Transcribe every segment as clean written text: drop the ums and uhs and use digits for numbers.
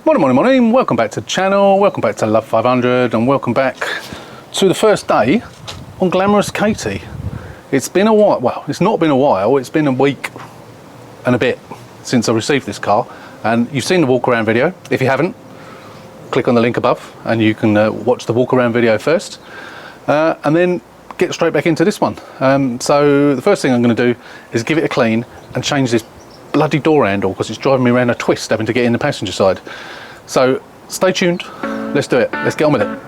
Morning, welcome back to the channel, welcome back to Love 500 and welcome back to the first day on Glamorous Katie. It's been a while, well it's not been a while, it's been a week and a bit since I received this car, and you've seen the walk around video. If you haven't, click on the link above and you can watch the walk around video first and then get straight back into this one. So the first thing I'm going to do is give it a clean and change this bloody door handle because it's driving me around a twist having to get in the passenger side. So stay tuned, let's do it, let's get on with it.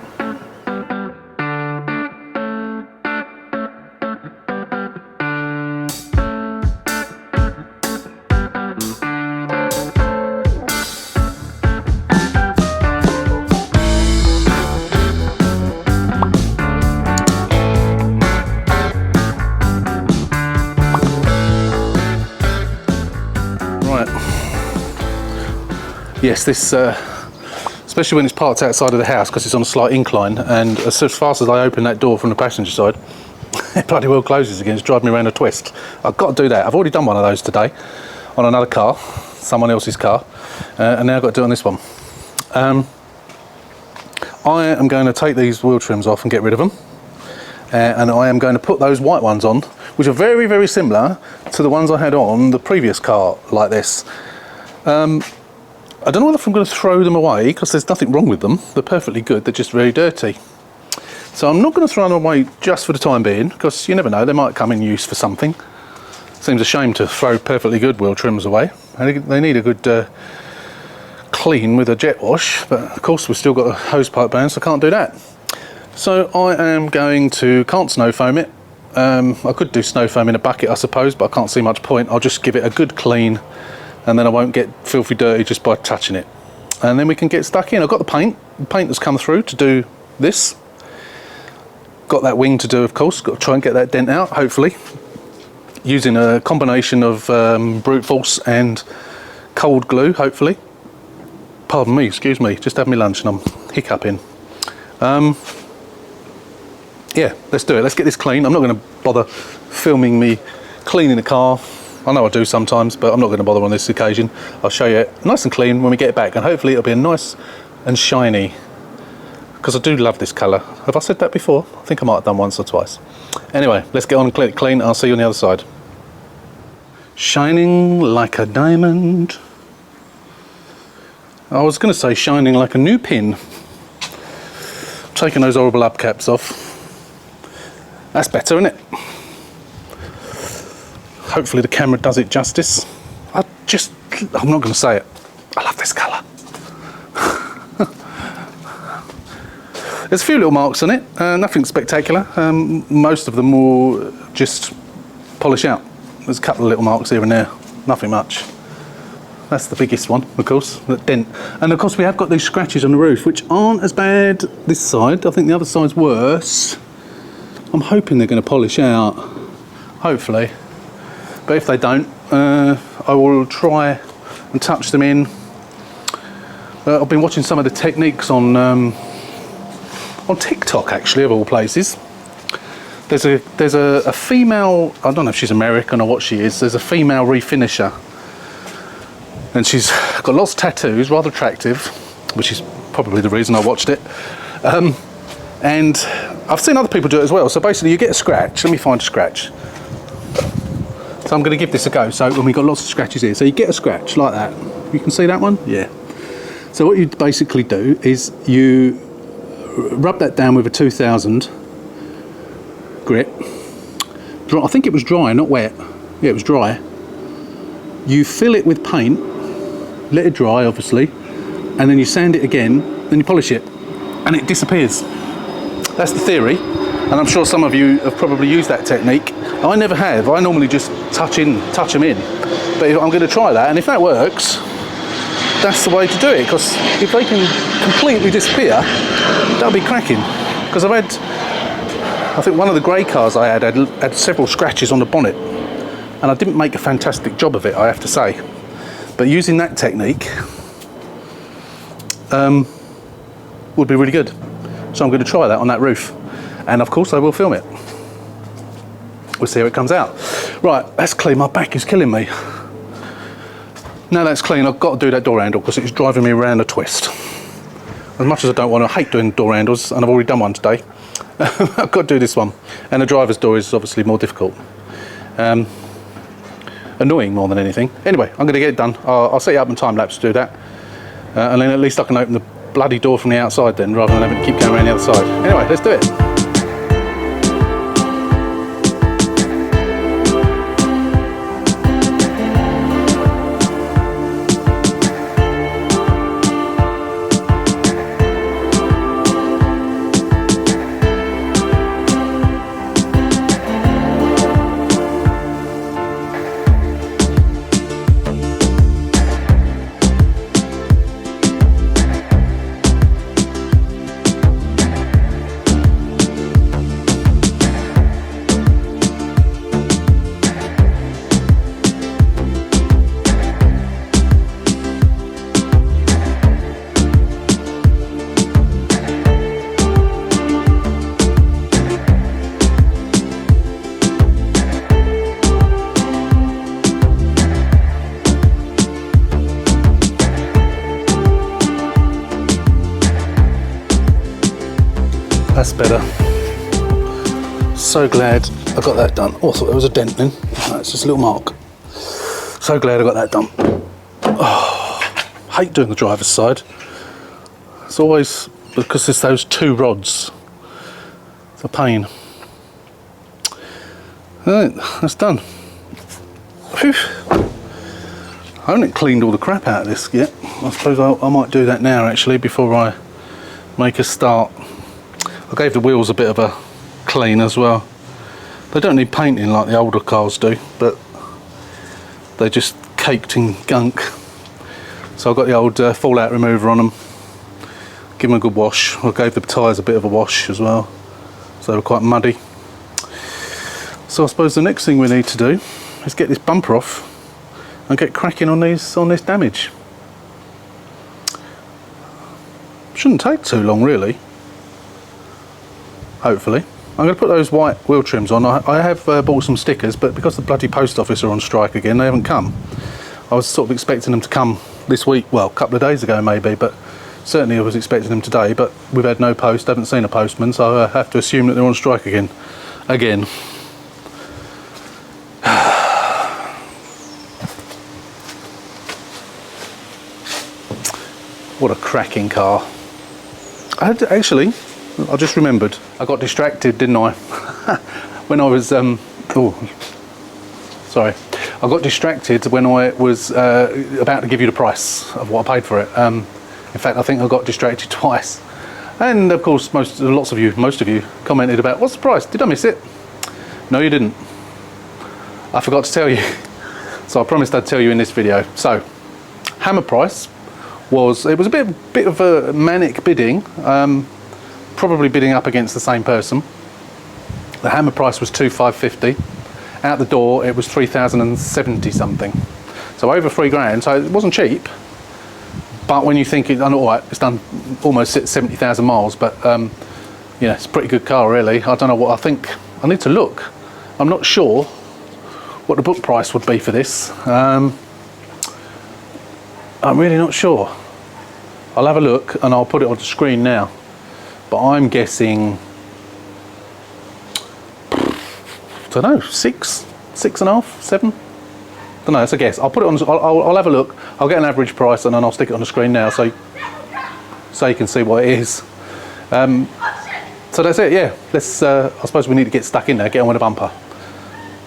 Yes, this, especially when it's parked outside of the house because it's on a slight incline, and as fast as I open that door from the passenger side, it bloody well closes again. It's driving me around a twist. I've got to do that. I've already done one of those today on another car, someone else's car, and now I've got to do it on this one. I am going to take these wheel trims off and get rid of them, and I am going to put those white ones on, which are very, very similar to the ones I had on the previous car like this. I don't know if I'm going to throw them away because there's nothing wrong with them. They're perfectly good, they're just very dirty. So I'm not going to throw them away just for the time being, because you never know, they might come in use for something. Seems a shame to throw perfectly good wheel trims away. They need a good clean with a jet wash, but of course we've still got a hose pipe band, so I can't do that. So I am going to, can't snow foam it. I could do snow foam in a bucket I suppose, but I can't see much point. I'll just give it a good clean, and then I won't get filthy dirty just by touching it. And then we can get stuck in. I've got the paint that's come through to do this. Got that wing to do, of course. Got to try and get that dent out, hopefully. Using a combination of brute force and cold glue, hopefully. Pardon me, excuse me, just had my lunch and I'm hiccuping. Yeah, let's do it. Let's get this clean. I'm not going to bother filming me cleaning the car. I know I do sometimes, but I'm not going to bother on this occasion. I'll show you it nice and clean when we get it back, and hopefully it'll be nice and shiny, because I do love this colour. Have I said that before? I think I might have done once or twice. Anyway, let's get on and clean it clean. I'll see you on the other side. Shining like a diamond. I was going to say shining like a new pin. Taking those horrible hubcaps off. That's better, isn't it? Hopefully the camera does it justice. I'm not going to say it. I love this colour. There's a few little marks on it, nothing spectacular. Most of them will just polish out. There's a couple of little marks here and there, nothing much. That's the biggest one, of course, the dent. And of course we have got these scratches on the roof, which aren't as bad this side. I think the other side's worse. I'm hoping they're going to polish out, hopefully. But if they don't, I will try and touch them in. I've been watching some of the techniques on TikTok, actually, of all places. There's a female, I don't know if she's American or what she is, there's a female refinisher. And she's got lots of tattoos, rather attractive, which is probably the reason I watched it. And I've seen other people do it as well. So basically you get a scratch, let me find a scratch. So I'm going to give this a go. So when we've got lots of scratches here, so you get a scratch like that. You can see that one? Yeah. So what you basically do is you rub that down with a 2000 grit. I think it was dry, not wet. Yeah, it was dry. You fill it with paint, let it dry obviously, and then you sand it again, then you polish it, and it disappears. That's the theory, and I'm sure some of you have probably used that technique. I never have. I normally just touch them in. But I'm going to try that, and if that works, that's the way to do it, because if they can completely disappear, that'll be cracking. Because I've had, I think one of the grey cars I had several scratches on the bonnet, and I didn't make a fantastic job of it, I have to say. But using that technique would be really good. So I'm going to try that on that roof, and of course I will film it. We'll see how it comes out. Right, let's clean. My back is killing me. Now that's clean, I've got to do that door handle because it's driving me around a twist. As much as I don't want to, I hate doing door handles, and I've already done one today. I've got to do this one. And the driver's door is obviously more difficult. Annoying more than anything. Anyway, I'm going to get it done. I'll set you up in time lapse to do that. And then at least I can open the bloody door from the outside then, rather than having to keep going around the other side. Anyway, let's do it. That's better. So glad I got that done. Oh, I thought there was a dent then. No, it's just a little mark. So glad I got that done. Oh, hate doing the driver's side. It's always because there's those two rods. It's a pain. Right, that's done. Whew. I haven't cleaned all the crap out of this yet. I suppose I might do that now actually before I make a start. I gave the wheels a bit of a clean as well. They don't need painting like the older cars do, but they're just caked in gunk. So I got the old fallout remover on them. Give them a good wash. I gave the tyres a bit of a wash as well, so they were quite muddy. So I suppose the next thing we need to do is get this bumper off and get cracking on this damage. Shouldn't take too long really. Hopefully. I'm going to put those white wheel trims on. I have bought some stickers, but because the bloody post office are on strike again, they haven't come. I was sort of expecting them to come this week, well, a couple of days ago maybe, but certainly I was expecting them today, but we've had no post, haven't seen a postman, so I have to assume that they're on strike again. What a cracking car. I just remembered, I got distracted, didn't I? When I was, I got distracted when I was about to give you the price of what I paid for it. In fact, I think I got distracted twice. And of course, most of you commented about, what's the price? Did I miss it? No, you didn't. I forgot to tell you. So I promised I'd tell you in this video. So, hammer price was, it was a bit of a manic bidding. Probably bidding up against the same person. The hammer price was $2,550. Out the door it was 3,070 something. So over £3 grand. So it wasn't cheap. But when you think it's done all right, it's done almost 70,000 miles. But yeah, it's a pretty good car really. I don't know what I think. I need to look. I'm not sure what the book price would be for this. I'm really not sure. I'll have a look and I'll put it on the screen now. But I'm guessing, I don't know, 6.5, 7? I don't know, it's a guess. I'll put it on, I'll have a look. I'll get an average price and then I'll stick it on the screen now so you can see what it is. So that's it, yeah. Let's, I suppose we need to get stuck in there, get on with the bumper.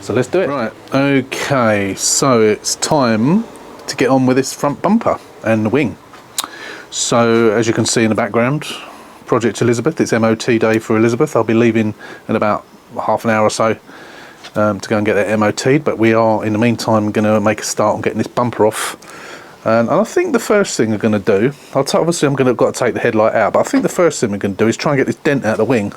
So let's do it. Right, okay, so it's time to get on with this front bumper and the wing. So as you can see in the background, Project Elizabeth, it's MOT day for Elizabeth. I'll be leaving in about half an hour or so to go and get that MOT'd, but we are in the meantime going to make a start on getting this bumper off. And I think the first thing we're going to do, obviously I've got to take the headlight out, but I think the first thing we're going to do is try and get this dent out of the wing.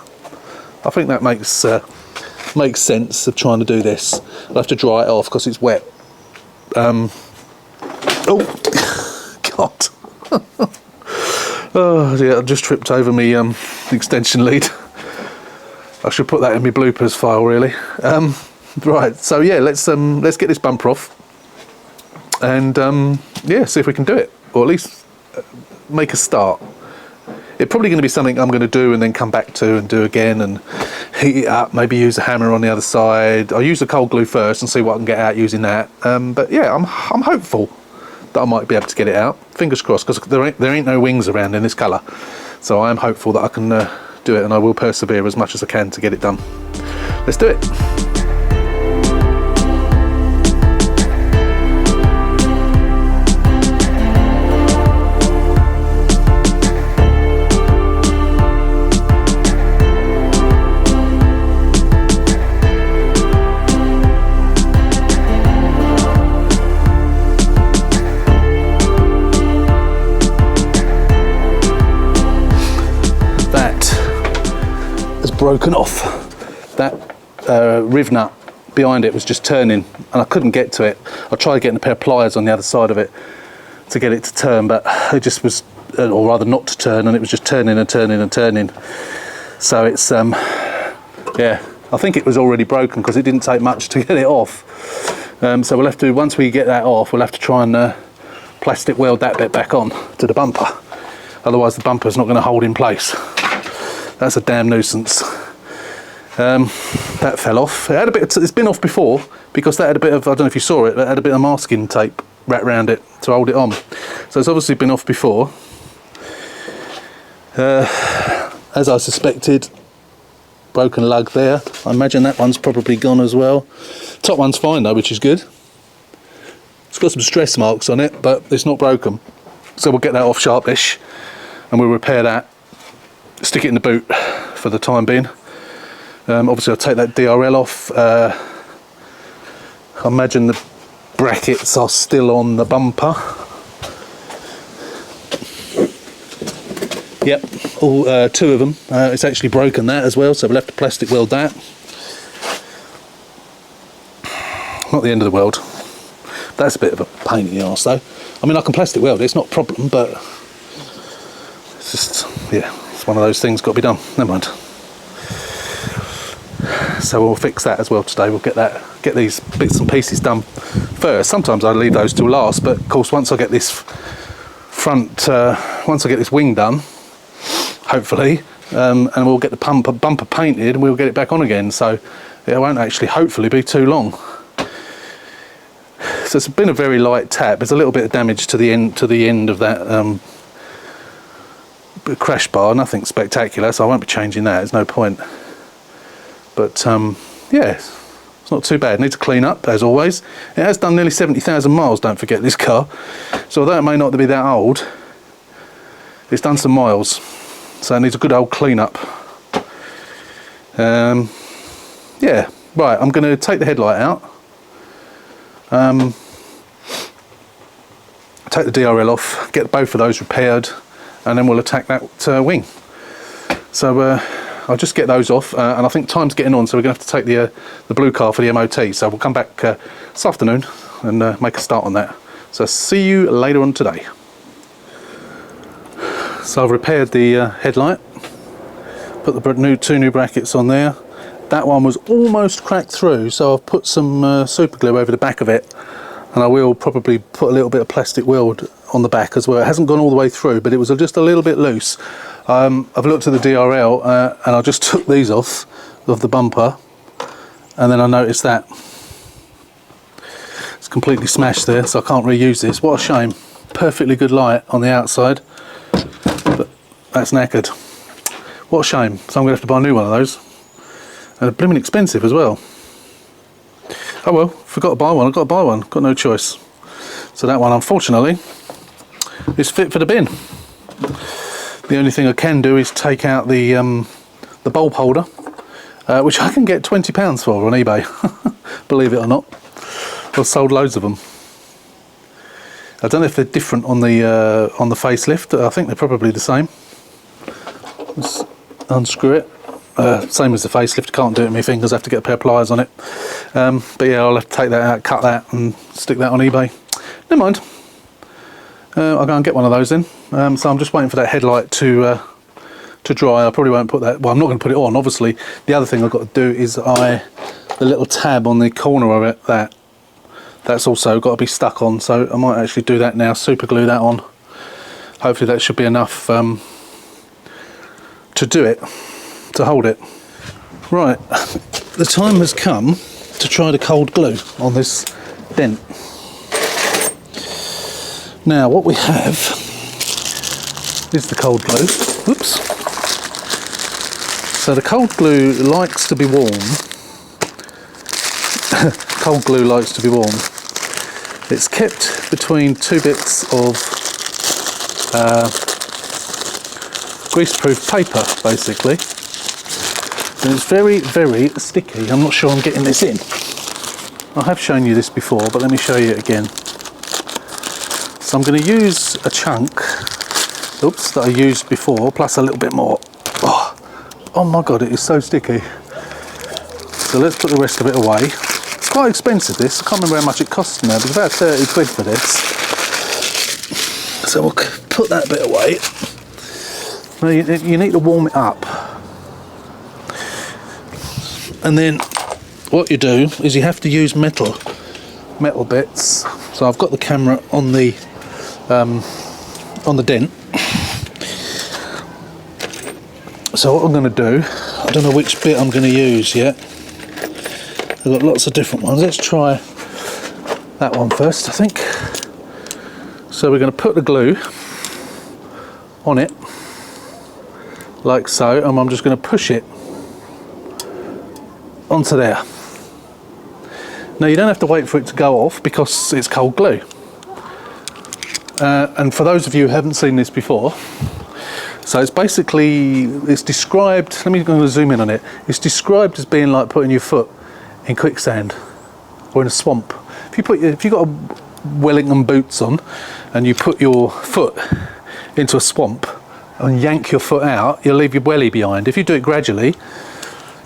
I think that makes sense of trying to do this. I'll have to dry it off because it's wet. Oh, God. Oh yeah, I just tripped over me extension lead. I should put that in my bloopers file really. Right, so yeah, let's get this bumper off. and yeah, see if we can do it, or at least make a start. It's probably going to be something I'm going to do and then come back to and do again and heat it up, maybe use a hammer on the other side. I'll use the cold glue first and see what I can get out using that. But yeah, I'm hopeful that I might be able to get it out. Fingers crossed, because there ain't no wings around in this colour. So I am hopeful that I can do it, and I will persevere as much as I can to get it done. Let's do it. Broken off. That riv nut behind it was just turning and I couldn't get to it. I tried getting a pair of pliers on the other side of it to get it to turn, but it just was, or rather not to turn, and it was just turning and turning and turning. So it's yeah, I think it was already broken because it didn't take much to get it off. So we'll have to, once we get that off, we'll have to try and plastic weld that bit back on to the bumper. Otherwise the bumper's not going to hold in place. That's a damn nuisance. That fell off. It had a bit of, it's been off before because that had a bit of, I don't know if you saw it, but it had a bit of masking tape wrapped around it to hold it on. So it's obviously been off before. As I suspected, broken lug there. I imagine that one's probably gone as well. Top one's fine though, which is good. It's got some stress marks on it, but it's not broken. So we'll get that off sharpish and we'll repair that. Stick it in the boot for the time being. Obviously I'll take that DRL off. I imagine the brackets are still on the bumper. Yep, all two of them. It's actually broken that as well, so we'll have to plastic weld that. Not the end of the world. That's a bit of a pain in the arse though. I mean, I can plastic weld it, it's not a problem, but it's just, yeah. One of those things got to be done. Never mind. So we'll fix that as well today. We'll get these bits and pieces done first. Sometimes I leave those till last, but of course once I get this front, once I get this wing done, hopefully, and we'll get the bumper painted and we'll get it back on again. So it won't actually, hopefully, be too long. So it's been a very light tap. There's a little bit of damage to the end of that. Crash bar, nothing spectacular, so I won't be changing that, there's no point. But yeah, it's not too bad. Need to clean up as always. It has done nearly 70,000 miles, don't forget, this car. So although it may not be that old, it's done some miles, so it needs a good old clean up. Yeah, right, I'm going to take the headlight out, take the DRL off, get both of those repaired, and then we'll attack that wing. So I'll just get those off, and I think time's getting on, so we're going to have to take the blue car for the MOT. So we'll come back this afternoon and make a start on that. So see you later on today. So I've repaired the headlight, put the two new brackets on there. That one was almost cracked through, so I've put some super glue over the back of it, and I will probably put a little bit of plastic weld on the back as well. It hasn't gone all the way through, but it was just a little bit loose. I've looked at the DRL and I just took these off of the bumper, and then I noticed that it's completely smashed there, so I can't reuse this. What a shame. Perfectly good light on the outside, but that's knackered. What a shame. So I'm going to have to buy a new one of those, and they're blooming expensive as well. Oh well, forgot to buy one. I've got to buy one, got no choice. So that one, unfortunately, is fit for the bin. The only thing I can do is take out the bulb holder, which I can get £20 for on eBay. Believe it or not, I've sold loads of them. I don't know if they're different on the facelift. I think they're probably the same. Let's unscrew it. Same as the facelift. Can't do it with my fingers. I have to get a pair of pliers on it. But yeah, I'll have to take that out, cut that, and stick that on eBay. Never mind. I'll go and get one of those then. So I'm just waiting for that headlight to dry. I probably won't put that. Well, I'm not going to put it on. Obviously, the other thing I've got to do is the little tab on the corner of it. That's also got to be stuck on, so I might actually do that now, super glue that on. Hopefully that should be enough to do it, to hold it. Right, the time has come to try the cold glue on this dent. Now what we have is the cold glue. Whoops. So the cold glue likes to be warm. Cold glue likes to be warm. It's kept between two bits of greaseproof paper, basically. And it's very, very sticky. I'm not sure I'm getting this in. I have shown you this before, but let me show you it again. So I'm going to use a chunk, oops, that I used before, plus a little bit more. Oh my God, it is so sticky. So let's put the rest of it away. It's quite expensive, this. I can't remember how much it costs now, but it's about 30 quid for this. So we'll put that bit away. Now you need to warm it up. And then what you do is you have to use metal bits. So I've got the camera on the dent. So what I'm going to do, I don't know which bit I'm going to use yet. I've got lots of different ones. Let's try that one first, I think. So we're going to put the glue on it, like so, and I'm just going to push it onto there. Now you don't have to wait for it to go off because it's cold glue. And for those of you who haven't seen this before, so it's basically, it's described, let me go and zoom in on it. It's described as being like putting your foot in quicksand or in a swamp. If you've got a Wellington boots on and you put your foot into a swamp and yank your foot out, you'll leave your welly behind. If you do it gradually,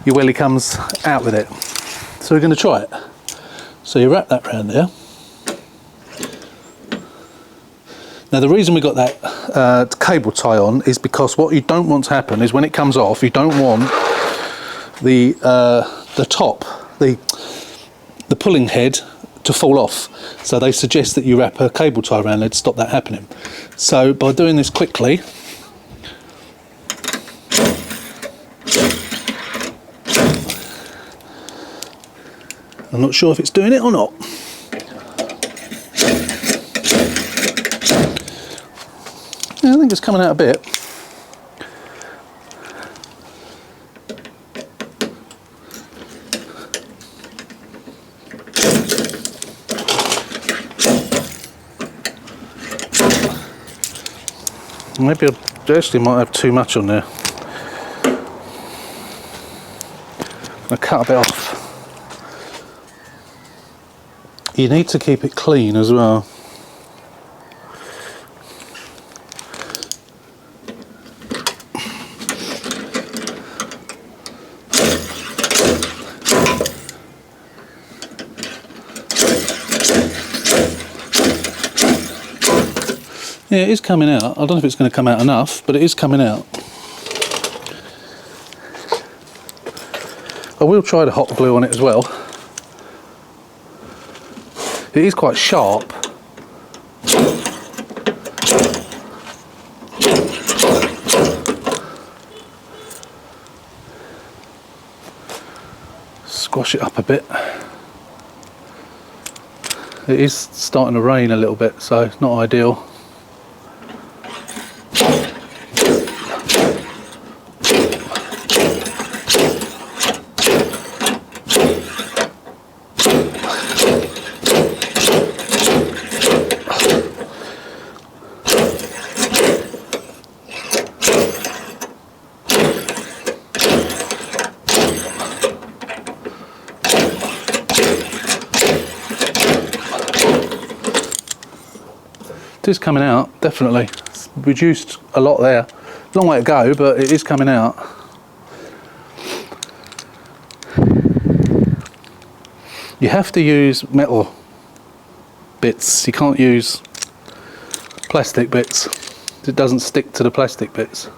your welly comes out with it. So we're going to try it. So you wrap that around there. Now the reason we got that cable tie on is because what you don't want to happen is when it comes off, you don't want the top, the pulling head to fall off. So they suggest that you wrap a cable tie around it to stop that happening. So by doing this quickly, I'm not sure if it's doing it or not. Yeah, I think it's coming out a bit. Maybe I actually might have too much on there. I'll cut a bit off. You need to keep it clean as well. Yeah, it is coming out. I don't know if it's going to come out enough, but it is coming out. I will try the hot glue on it as well. It is quite sharp. Squash it up a bit. It is starting to rain a little bit, so it's not ideal. It is coming out, definitely. It's reduced a lot there. Long way to go, but it is coming out. You have to use metal bits. You can't use plastic bits. It doesn't stick to the plastic bits.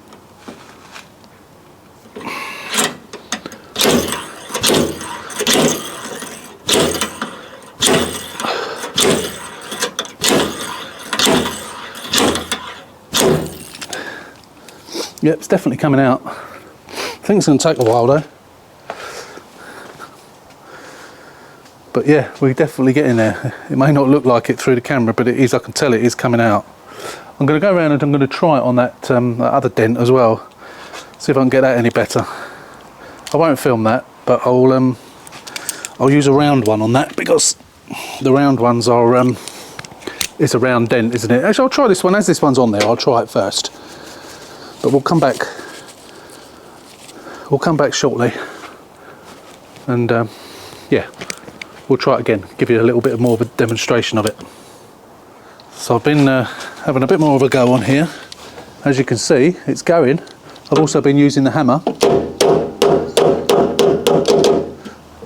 Yep, it's definitely coming out. I think it's going to take a while though. But yeah, we're definitely getting there. It may not look like it through the camera, but it is, I can tell it is coming out. I'm going to go around and I'm going to try it on that, that other dent as well. See if I can get that any better. I won't film that, but I'll use a round one on that because the round ones are, it's a round dent, isn't it? Actually, I'll try this one. As this one's on there, I'll try it first. But we'll come back shortly. And yeah, we'll try it again, give you a little bit more of a demonstration of it. So I've been having a bit more of a go on here. As you can see, it's going. I've also been using the hammer.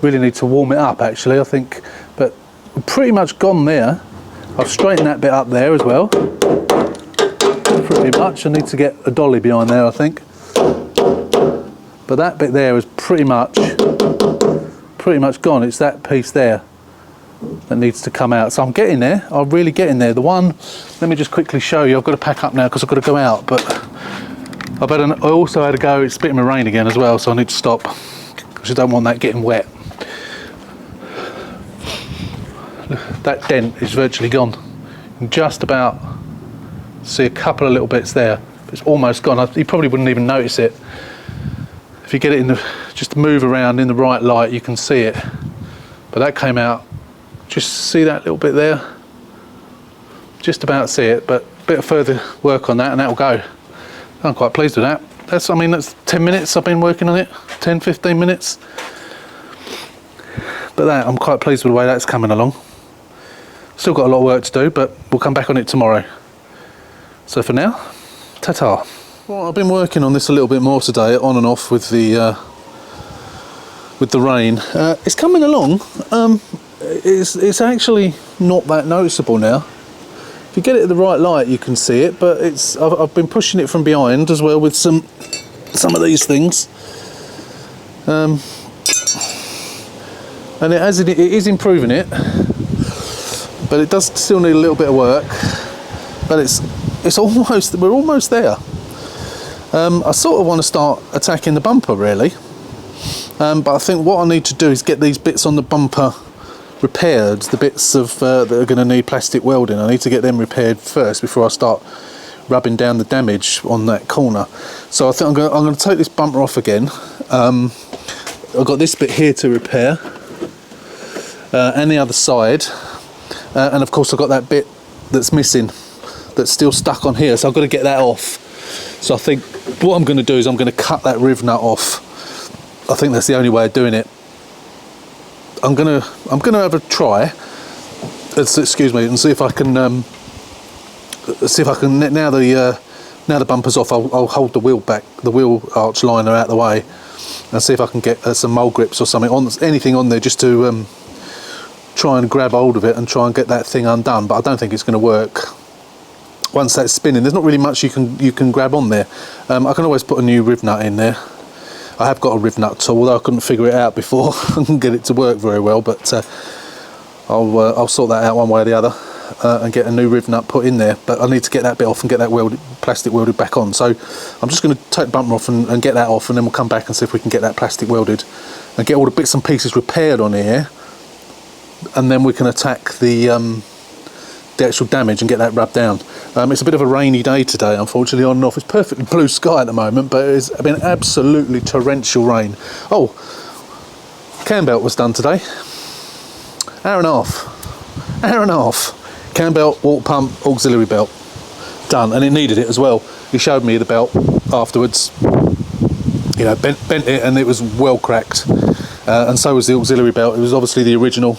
Really need to warm it up actually, I think, but I'm pretty much gone there. I've straightened that bit up there as well. Pretty much. I need to get a dolly behind there, I think. But that bit there is pretty much gone. It's that piece there that needs to come out. So I'm getting there. I'm really getting there. The one, let me just quickly show you. I've got to pack up now because I've got to go out. But I also had to go. It's spitting with rain again as well, so I need to stop because I don't want that getting wet. That dent is virtually gone. You can just about see a couple of little bits there. It's almost gone. You probably wouldn't even notice it. If you get it in the, just move around in the right light, you can see it. But that came out. Just see that little bit there. Just about see it, but a bit of further work on that and that'll go. I'm quite pleased with that. That's 10 minutes I've been working on it. 10, 15 minutes. But that, I'm quite pleased with the way that's coming along. Still got a lot of work to do, but we'll come back on it tomorrow. So for now, ta-ta. Well, I've been working on this a little bit more today, on and off with the rain. It's coming along. It's actually not that noticeable now. If you get it at the right light, you can see it. But I've been pushing it from behind as well with some of these things. And it is improving it. But it does still need a little bit of work. But we're almost there. I sort of want to start attacking the bumper really. But I think what I need to do is get these bits on the bumper repaired, the bits of that are going to need plastic welding. I need to get them repaired first before I start rubbing down the damage on that corner. So I think I'm going to take this bumper off again. I've got this bit here to repair. And the other side. And of course I've got that bit that's missing, that's still stuck on here, so I've got to get that off. So I think what I'm going to do is I'm going to cut that riv nut off. I think that's the only way of doing it. I'm going to have a try. Excuse me, and see if I can now the bumper's off. I'll hold the wheel back, the wheel arch liner out of the way, and see if I can get some mole grips or something on, anything on there, just to try and grab hold of it and try and get that thing undone. But I don't think it's going to work. Once that's spinning, there's not really much you can grab on there. I can always put a new riv nut in there. I have got a riv nut tool, although I couldn't figure it out before and get it to work very well. But I'll sort that out one way or the other and get a new riv nut put in there. But I need to get that bit off and get that plastic welded back on. So I'm just going to take the bumper off and get that off, and then we'll come back and see if we can get that plastic welded and get all the bits and pieces repaired on here. And then we can attack the actual damage and get that rubbed down. It's a bit of a rainy day today, unfortunately, on and off. It's perfectly blue sky at the moment, but it's been absolutely torrential rain. Oh, cam belt was done today. Hour and a half. Cam belt, water pump, auxiliary belt. Done, and it needed it as well. He showed me the belt afterwards. You know, bent it, and it was well cracked. And so was the auxiliary belt. It was obviously the original.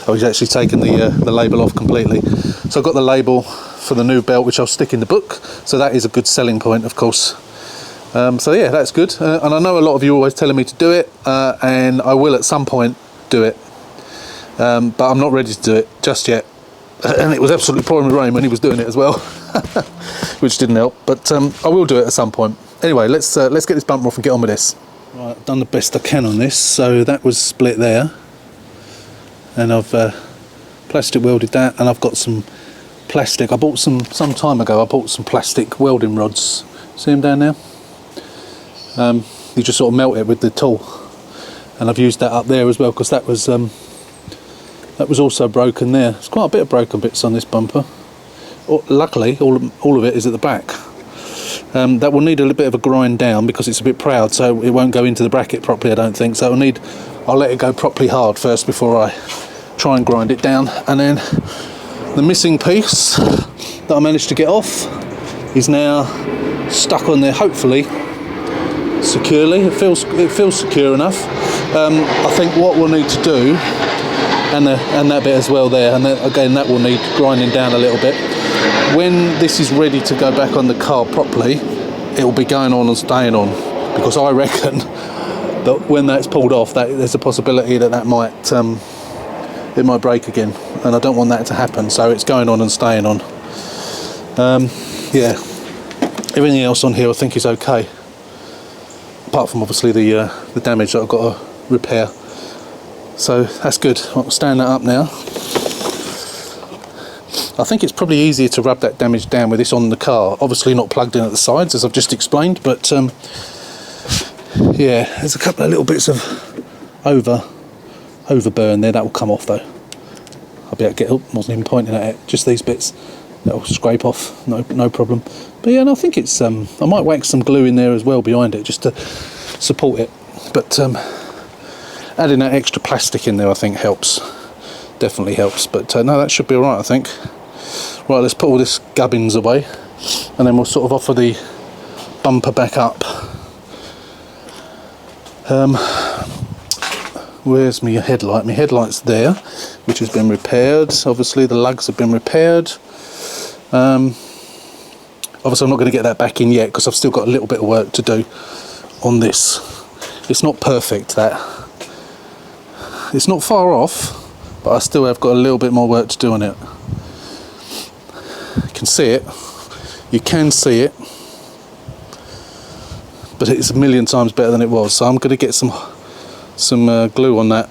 Oh, he's actually taken the label off completely. So I've got the label for the new belt, which I'll stick in the book. So that is a good selling point, of course. So yeah, that's good. And I know a lot of you are always telling me to do it, and I will at some point do it. But I'm not ready to do it just yet. And it was absolutely pouring with rain when he was doing it as well, which didn't help. But I will do it at some point. Anyway, let's get this bumper off and get on with this. Right, I've done the best I can on this. So that was split there. And I've plastic welded that, and I've got some plastic. I bought some time ago. I bought some plastic welding rods. See them down there? You just sort of melt it with the tool, and I've used that up there as well because that was also broken there. There's quite a bit of broken bits on this bumper. Luckily, all of it is at the back. That will need a little bit of a grind down because it's a bit proud, so it won't go into the bracket properly, I don't think. So I'll let it go properly hard first before I try and grind it down. And then the missing piece that I managed to get off is now stuck on there, hopefully securely. It feels secure enough. I think what we'll need to do, and that bit as well there, and then again that will need grinding down a little bit. When this is ready to go back on the car properly, it will be going on and staying on, because I reckon that when that's pulled off, there's a possibility that might it might break again, and I don't want that to happen. So it's going on and staying on. Yeah, everything else on here I think is okay, apart from obviously the damage that I've got to repair. So that's good. I'll stand that up now. I think it's probably easier to rub that damage down with this on the car, obviously not plugged in at the sides as I've just explained, but yeah, there's a couple of little bits of overburn there. That will come off though. I'll be able to get up. Wasn't even pointing at it. Just these bits that'll scrape off. No problem. But yeah, no, I think it's. I might wax some glue in there as well behind it just to support it. But adding that extra plastic in there, I think helps. Definitely helps. But no, that should be all right, I think. Right, let's put all this gubbins away, and then we'll sort of offer the bumper back up. Where's my headlight? My headlight's there, which has been repaired. Obviously the lugs have been repaired. Obviously I'm not going to get that back in yet because I've still got a little bit of work to do on this. It's not perfect, that. It's not far off, but I still have got a little bit more work to do on it. You can see it. You can see it. But it's a million times better than it was. So I'm going to get some glue on that.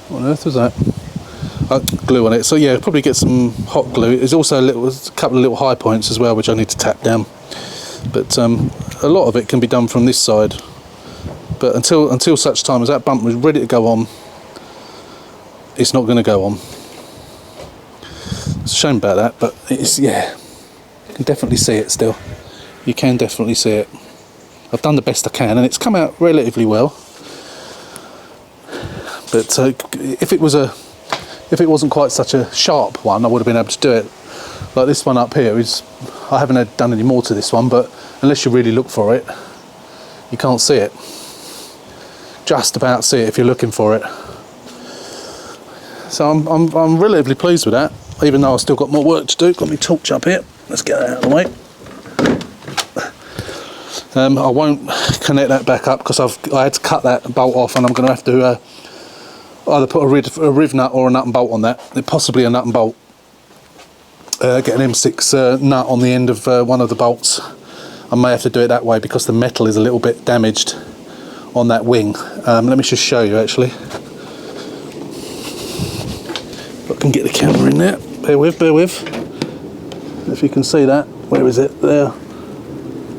What on earth was that? Glue on it. So yeah, probably get some hot glue. There's also a couple of little high points as well, which I need to tap down. But a lot of it can be done from this side. But until such time as that bumper is ready to go on, it's not going to go on. It's a shame about that, but it's, yeah, you can definitely see it still. You can definitely see it. I've done the best I can, and it's come out relatively well. But if it wasn't quite such a sharp one, I would have been able to do it. Like this one up here is, I haven't done any more to this one, but unless you really look for it, you can't see it. Just about see it if you're looking for it. So I'm relatively pleased with that, even though I've still got more work to do. Got my torch up here. Let's get that out of the way. I won't connect that back up because I had to cut that bolt off, and I'm going to have to either put a riv nut or a nut and bolt on that. Possibly a nut and bolt. Get an M6 nut on the end of one of the bolts. I may have to do it that way because the metal is a little bit damaged on that wing. Let me just show you actually. If I can get the camera in there. Bear with. If you can see that. Where is it? There.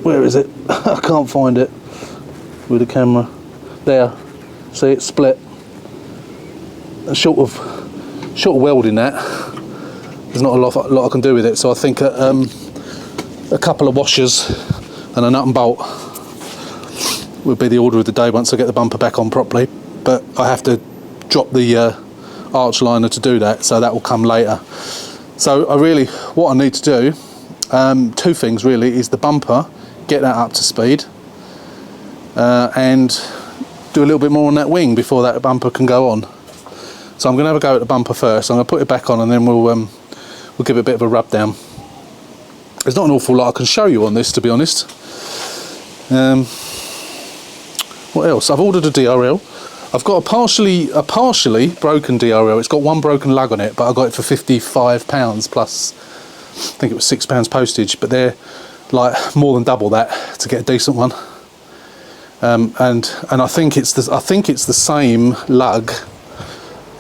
Where is it? I can't find it with the camera. There. See, it's split. Short of welding that, there's not a lot I can do with it. So I think a couple of washers and a nut and bolt would be the order of the day once I get the bumper back on properly. But I have to drop the arch liner to do that, so that will come later. So what I need to do, two things really, is the bumper, get that up to speed, and do a little bit more on that wing before that bumper can go on. So I'm going to have a go at the bumper first. I'm going to put it back on, and then we'll give it a bit of a rub down. There's not an awful lot I can show you on this, to be honest. What else? I've ordered a DRL. I've got a partially broken DRL. It's got one broken lug on it, but I got it for £55 plus, I think it was £6 postage. But they're like more than double that to get a decent one. And I think it's the same lug.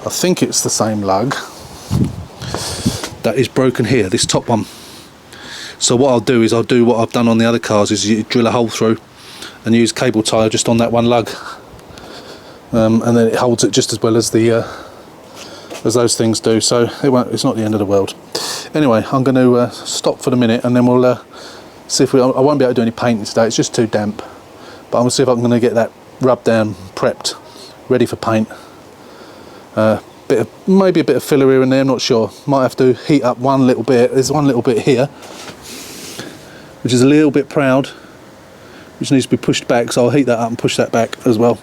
I think it's the same lug that is broken here, this top one. So what I'll do is I'll do what I've done on the other cars, is you drill a hole through and use cable tie just on that one lug, and then it holds it just as well as the as those things do, so it's not the end of the world. Anyway, I'm going to stop for the minute, and then we'll see if I won't be able to do any painting today, it's just too damp, but I'm going to see if I'm going to get that rubbed down, prepped, ready for paint. Maybe a bit of filler here and there, I'm not sure. Might have to heat up one little bit. There's one little bit here which is a little bit proud, which needs to be pushed back, so I'll heat that up and push that back as well.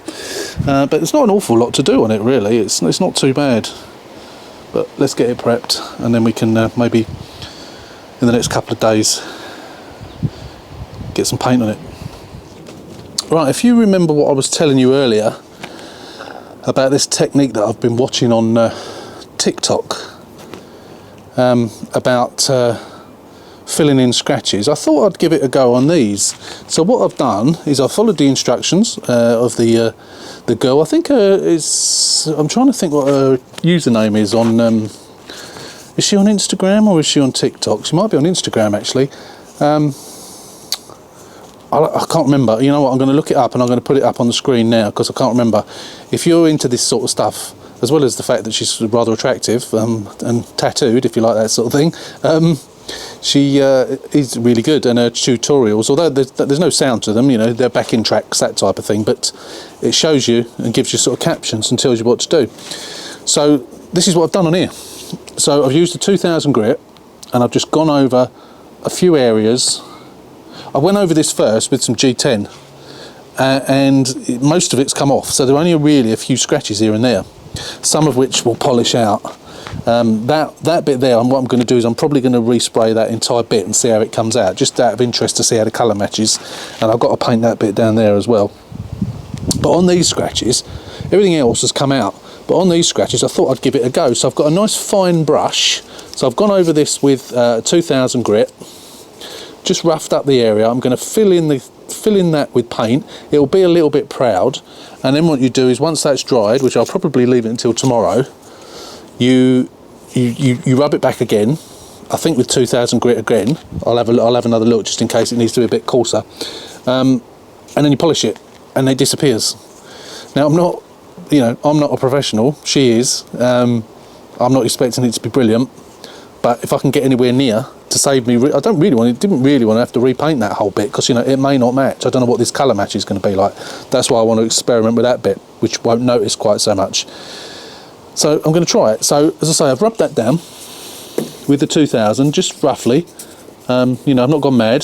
But there's not an awful lot to do on it really, it's not too bad. But let's get it prepped, and then we can maybe in the next couple of days get some paint on it. Right, if you remember what I was telling you earlier about this technique that I've been watching on TikTok about filling in scratches, I thought I'd give it a go on these. So what I've done is I followed the instructions of the girl. I think I'm trying to think what her username is on. Is she on Instagram or is she on TikTok? She might be on Instagram actually. I can't remember. You know what? I'm going to look it up and I'm going to put it up on the screen now because I can't remember. If you're into this sort of stuff, as well as the fact that she's rather attractive and tattooed, if you like that sort of thing. She is really good, and her tutorials, although there's no sound to them, you know, they're backing tracks, that type of thing, but it shows you and gives you sort of captions and tells you what to do. So this is what I've done on here. So I've used a 2000 grit, and I've just gone over a few areas. I went over this first with some G10, and most of it's come off, so there are only really a few scratches here and there, some of which will polish out. That bit there, what I'm going to do is I'm probably going to respray that entire bit and see how it comes out, just out of interest to see how the colour matches, and I've got to paint that bit down there as well. But on these scratches, everything else has come out, but on these scratches I thought I'd give it a go. So I've got a nice fine brush, so I've gone over this with 2000 grit, just roughed up the area. I'm going to fill in that with paint. It'll be a little bit proud, and then what you do is once that's dried, which I'll probably leave it until tomorrow, you rub it back again. I think with 2000 grit again. I'll have another look just in case it needs to be a bit coarser, and then you polish it and it disappears. Now I'm not a professional, she is. I'm not expecting it to be brilliant, but if I can get anywhere near to save me, didn't really want to have to repaint that whole bit, because it may not match. I don't know what this colour match is going to be like. That's why I want to experiment with that bit, which won't notice quite so much. So I'm going to try it. So as I say, I've rubbed that down with the 2000, just roughly. I've not gone mad.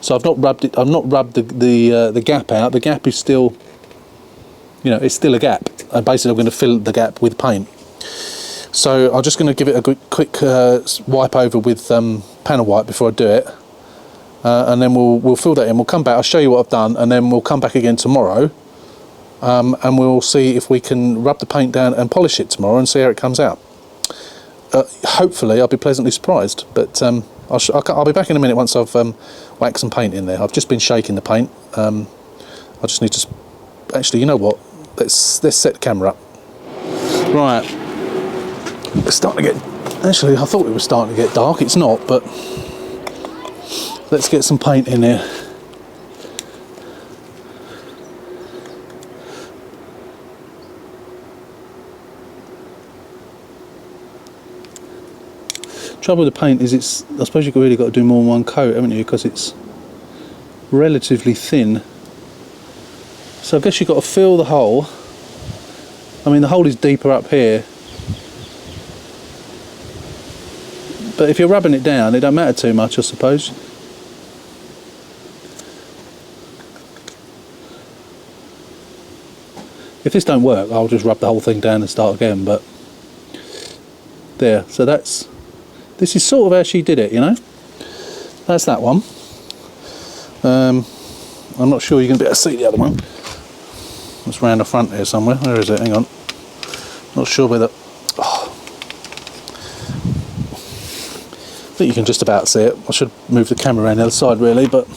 So I've not rubbed it. I've not rubbed the gap out. The gap is still, it's still a gap. And basically, I'm going to fill the gap with paint. So I'm just going to give it a quick wipe over with panel wipe before I do it, and then we'll fill that in. We'll come back. I'll show you what I've done, and then we'll come back again tomorrow. And we'll see if we can rub the paint down and polish it tomorrow and see how it comes out. Hopefully I'll be pleasantly surprised, but I'll be back in a minute once I've whacked some paint in there. I've just been shaking the paint. I just need to actually, you know what, let's set the camera up. Right, it's starting to get, actually I thought it was starting to get dark, it's not, but let's get some paint in there. Trouble with the paint is I suppose you've really got to do more than one coat, haven't you, because it's relatively thin. So I guess you've got to fill the hole. I mean, the hole is deeper up here, but if you're rubbing it down it don't matter too much, I suppose. If this don't work I'll just rub the whole thing down and start again, but there, so this is sort of how she did it, That's that one. I'm not sure you're going to be able to see the other one. It's round the front here somewhere. Where is it? Hang on. Not sure whether... Oh. I think you can just about see it. I should move the camera around the other side really, but...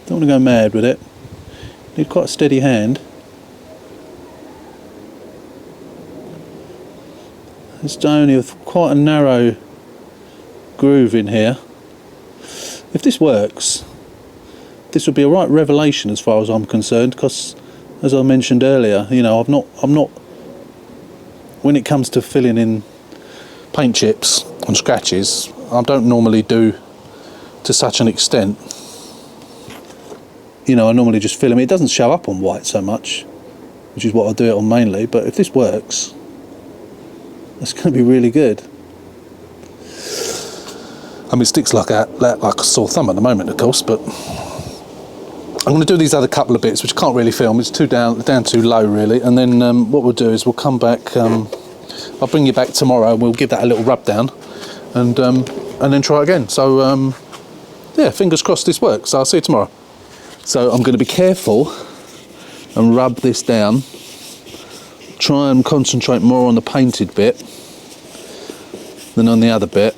Don't want to go mad with it. Need quite a steady hand. It's only quite a narrow groove in here. If this works, this would be a right revelation as far as I'm concerned, because as I mentioned earlier, you know, I'm not when it comes to filling in paint chips and scratches, I don't normally do to such an extent. You know, I normally just fill them. It doesn't show up on white so much, which is what I do it on mainly, but if this works, that's going to be really good. I mean, it sticks like a sore thumb at the moment, of course, but I'm going to do these other couple of bits, which I can't really film. It's down too low, really. And then what we'll do is we'll come back. I'll bring you back tomorrow, and we'll give that a little rub down, and then try again. So yeah, fingers crossed this works. So I'll see you tomorrow. So I'm going to be careful and rub this down. Try and concentrate more on the painted bit than on the other bit,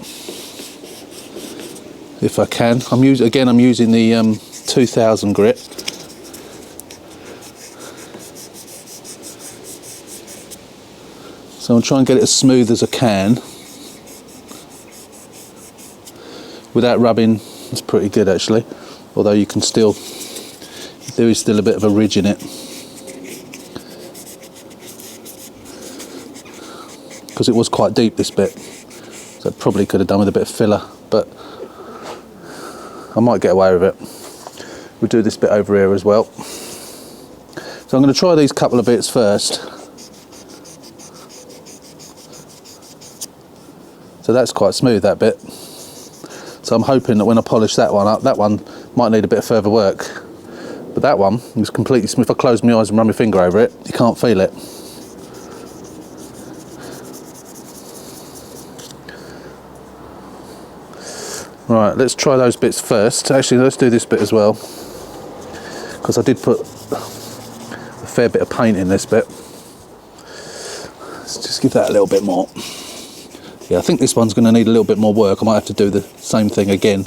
if I can. I'm using the 2000 grit. So I'll try and get it as smooth as I can without rubbing. It's pretty good actually, although you can still, there is still a bit of a ridge in it, because it was quite deep, this bit, so I probably could have done with a bit of filler, but I might get away with it. We'll do this bit over here as well. So I'm going to try these couple of bits first. So that's quite smooth, that bit. So I'm hoping that when I polish that one up, that one might need a bit of further work. But that one is completely smooth. If I close my eyes and run my finger over it, you can't feel it. Right, let's try those bits first. Actually, let's do this bit as well, because I did put a fair bit of paint in this bit. Let's just give that a little bit more. Yeah, I think this one's going to need a little bit more work. I might have to do the same thing again,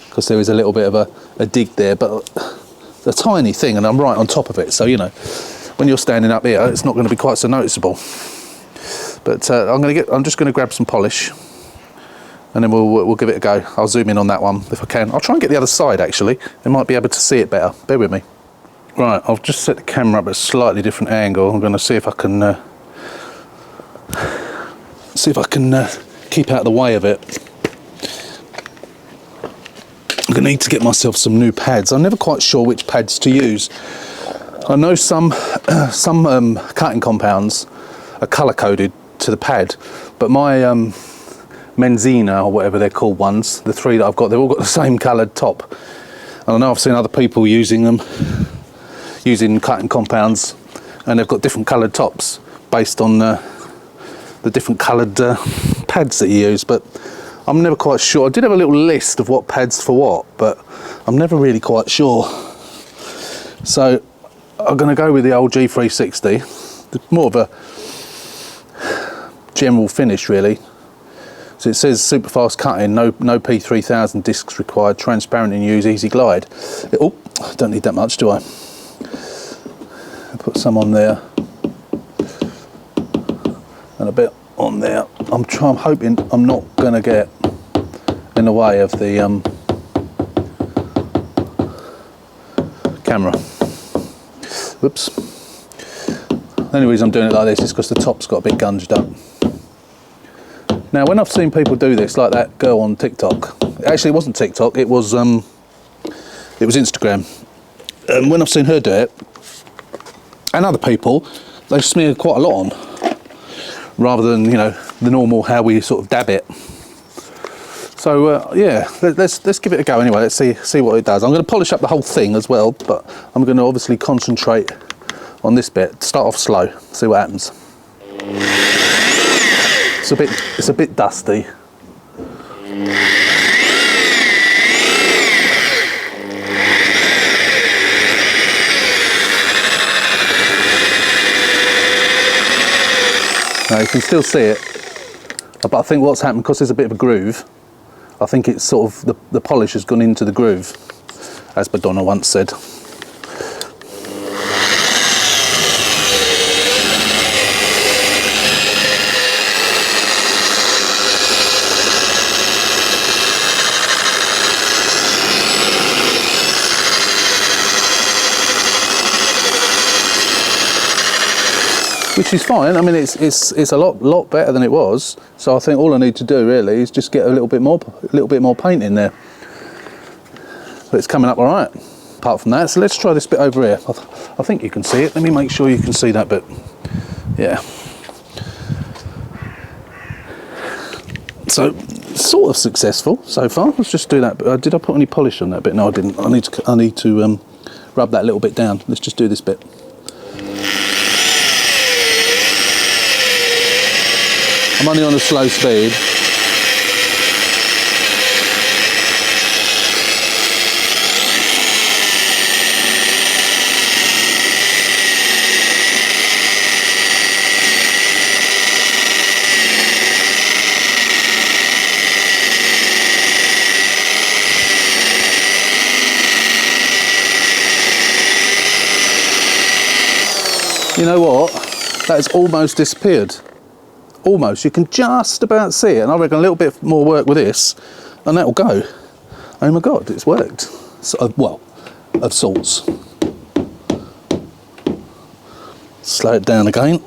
because there is a little bit of a dig there, but a tiny thing, and I'm right on top of it. So, you know, when you're standing up here, it's not going to be quite so noticeable. But I'm just going to grab some polish, and then we'll give it a go. I'll zoom in on that one if I can. I'll try and get the other side actually. They might be able to see it better. Bear with me. Right, I'll just set the camera up at a slightly different angle. I'm going to see if I can keep out of the way of it. I'm going to need to get myself some new pads. I'm never quite sure which pads to use. I know some cutting compounds are colour coded to the pad, but my Menzina or whatever they're called ones, the three that I've got, they've all got the same coloured top. And I know I've seen other people using them, using cutting compounds, and they've got different coloured tops based on the different coloured pads that you use. But I'm never quite sure. I did have a little list of what pads for what, but I'm never really quite sure. So I'm going to go with the old G360, more of a general finish really. So it says super fast cutting, no P3000 discs required, transparent in use, easy glide. Oh, don't need that much, do I? I'll put some on there and a bit on there. I'm hoping I'm not going to get in the way of the camera. Whoops. The only reason I'm doing it like this is because the top's got a bit gunged up. Now, when I've seen people do this, like that girl on TikTok, actually it wasn't TikTok, it was Instagram. When I've seen her do it, and other people, they smear quite a lot on, rather than, you know, the normal how we sort of dab it. So yeah, let's give it a go anyway. Let's see what it does. I'm going to polish up the whole thing as well, but I'm going to obviously concentrate on this bit. Start off slow, see what happens. It's a bit dusty. Now you can still see it, but I think what's happened, because there's a bit of a groove, I think it's sort of the polish has gone into the groove, as Madonna once said. which is fine. I mean, it's a lot better than it was. So I think all I need to do really is just get a little bit more paint in there. But it's coming up all right. Apart from that, so let's try this bit over here. I think you can see it. Let me make sure you can see that bit. Yeah. So sort of successful so far. Let's just do that. Did I put any polish on that bit? No, I didn't. I need to rub that little bit down. Let's just do this bit. I'm only on a slow speed. You know what? That has almost disappeared. Almost. You can just about see it, and I reckon a little bit more work with this, and that'll go. Oh my God, it's worked. So, well, of sorts. Slow it down again.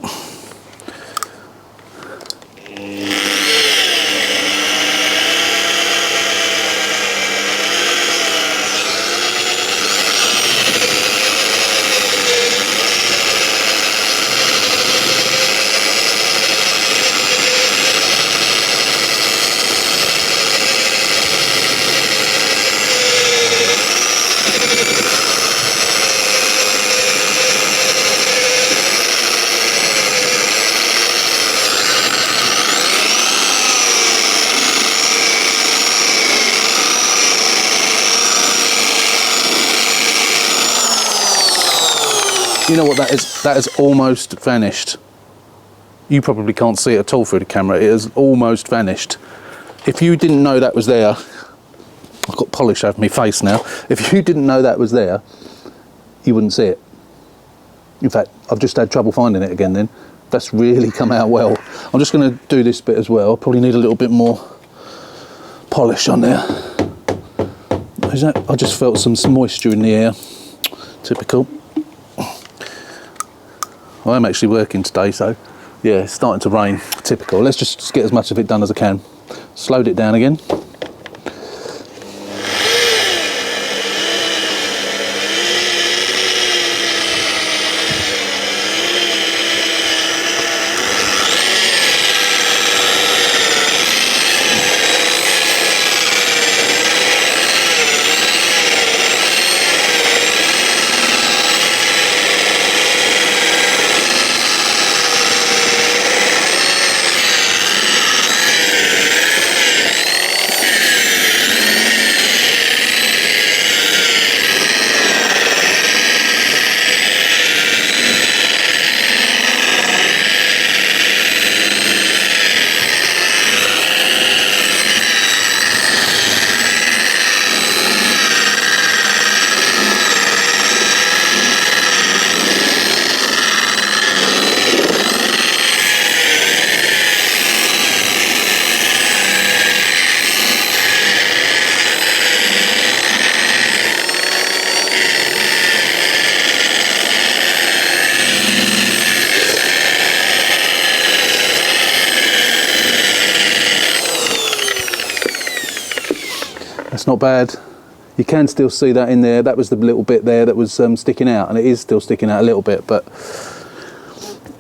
You know what that is? That has almost vanished. You probably can't see it at all through the camera. It has almost vanished. If you didn't know that was there, I've got polish over my face now. If you didn't know that was there, you wouldn't see it. In fact, I've just had trouble finding it again then. That's really come out well. I'm just going to do this bit as well. Probably need a little bit more polish on there. I just felt some moisture in the air. Typical. I'm actually working today, so yeah, it's starting to rain. Typical. Let's just get as much of it done as I can. Slowed it down again. That's not bad. You can still see that in there. That was the little bit there that was sticking out, and it is still sticking out a little bit, but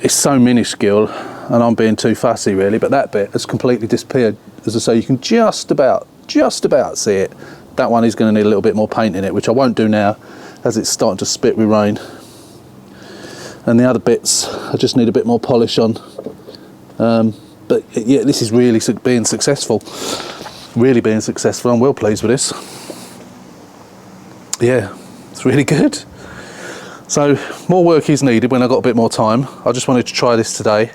it's so minuscule and I'm being too fussy really, but that bit has completely disappeared. As I say, you can just about see it. That one is going to need a little bit more paint in it, which I won't do now as it's starting to spit with rain. And the other bits I just need a bit more polish on. But yeah, this is really being successful. Really being successful. I'm well pleased with this. Yeah, it's really good. So more work is needed when I've got a bit more time. I just wanted to try this today.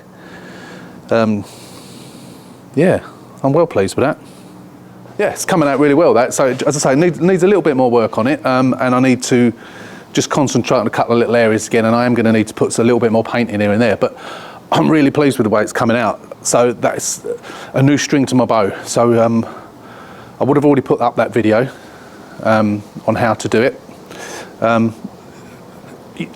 Yeah, I'm well pleased with that. Yeah, it's coming out really well, that. So as I say, needs a little bit more work on it, and I need to just concentrate on a couple of little areas again, and I am going to need to put a little bit more paint in here and there, but I'm really pleased with the way it's coming out. So that's a new string to my bow. So I would have already put up that video on how to do it.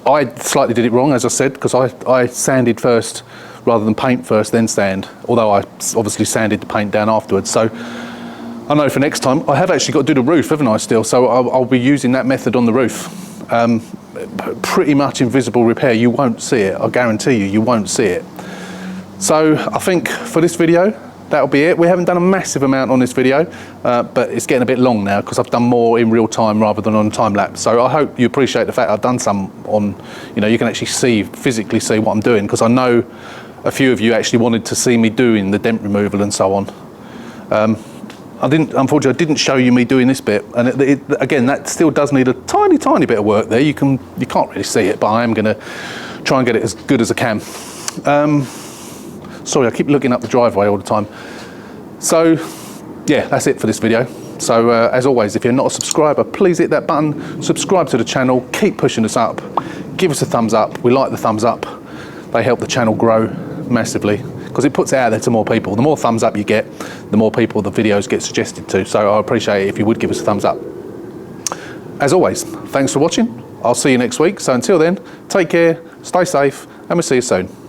I slightly did it wrong, as I said, because I sanded first rather than paint first, then sand, although I obviously sanded the paint down afterwards. So I know for next time, I have actually got to do the roof, haven't I, still? So I'll be using that method on the roof. Pretty much invisible repair, you won't see it, I guarantee you won't see it. So I think for this video, that'll be it. We haven't done a massive amount on this video, but it's getting a bit long now because I've done more in real time rather than on time lapse. So I hope you appreciate the fact I've done some on, you can actually physically see what I'm doing, because I know a few of you actually wanted to see me doing the dent removal and so on. Unfortunately, I didn't show you me doing this bit, and again, that still does need a tiny bit of work there. You can't really see it, but I am going to try and get it as good as I can. Sorry, I keep looking up the driveway all the time. So yeah, that's it for this video. So as always, if you're not a subscriber, please hit that button, subscribe to the channel, keep pushing us up, give us a thumbs up. We like the thumbs up. They help the channel grow massively, because it puts it out there to more people. The more thumbs up you get, the more people the videos get suggested to. So I appreciate it if you would give us a thumbs up. As always, thanks for watching. I'll see you next week. So until then, take care, stay safe, and we'll see you soon.